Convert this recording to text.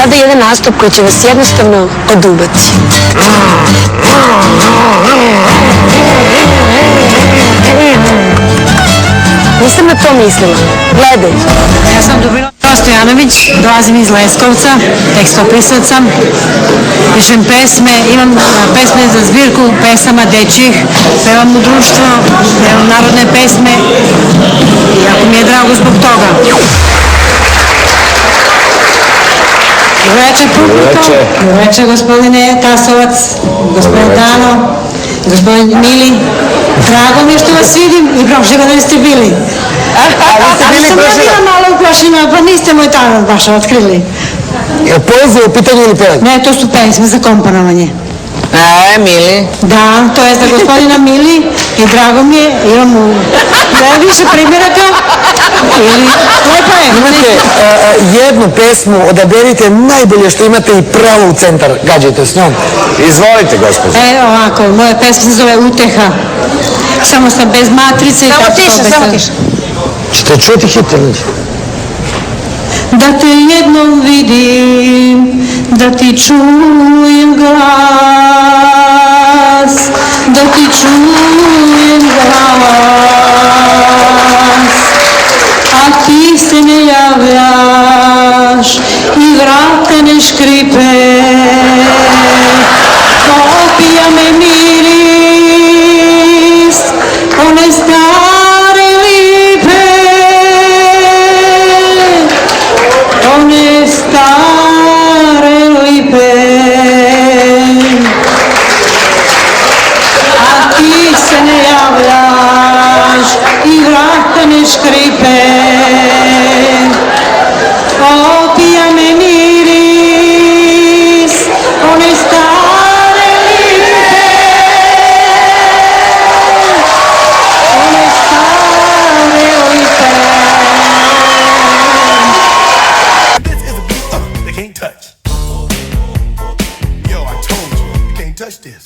sada jedan nastup koji će vas jednostavno odubati. Nisam na to mislila. Gledaj. Ja sam Dubravka Stojanović, dolazim iz Leskovca, tekstopisac sam, pišem pesme, imam pesme za zbirku pesama dečjih, pevam u društvo, pevam narodne pesme i jako mi je drago zbog toga. Dobroveče publiko, dobroveče gospodine Tasovac, gospodin Dano, gospodin Mili. Drago mi je što vas vidim i prošle godine ste bili. Ali sam ja bila malo uplašena, pa niste moj talent baš otkrili. Je li poezija u pitanju ili pevanje? Ne, to su pesme za komponovanje. Mili. Da, to je za gospodina Mili i drago mi je, imam više primjeraka. Lepo je. Imate jednu pesmu, odaberite najbolje što imate i pravo u centar, gađajte s njom. Izvolite, gospođo. Ovako, moja pesma se zove Uteha. Samo sam bez matrice i tako to. Samo tiše. Ćete čuti hit ili neće? Da te jednom vidim, da ti čujem glas, da ti čujem glas, a ti se ne javljaš i vrata ne škripe, opija me miris, one stare lipe, one stare lipe, a ti se ne javljaš i vrata ne škripe, opija me miris, one stare lipe, one stare lipe. This is a beat they can't touch. Yo, I told you, you can't touch this.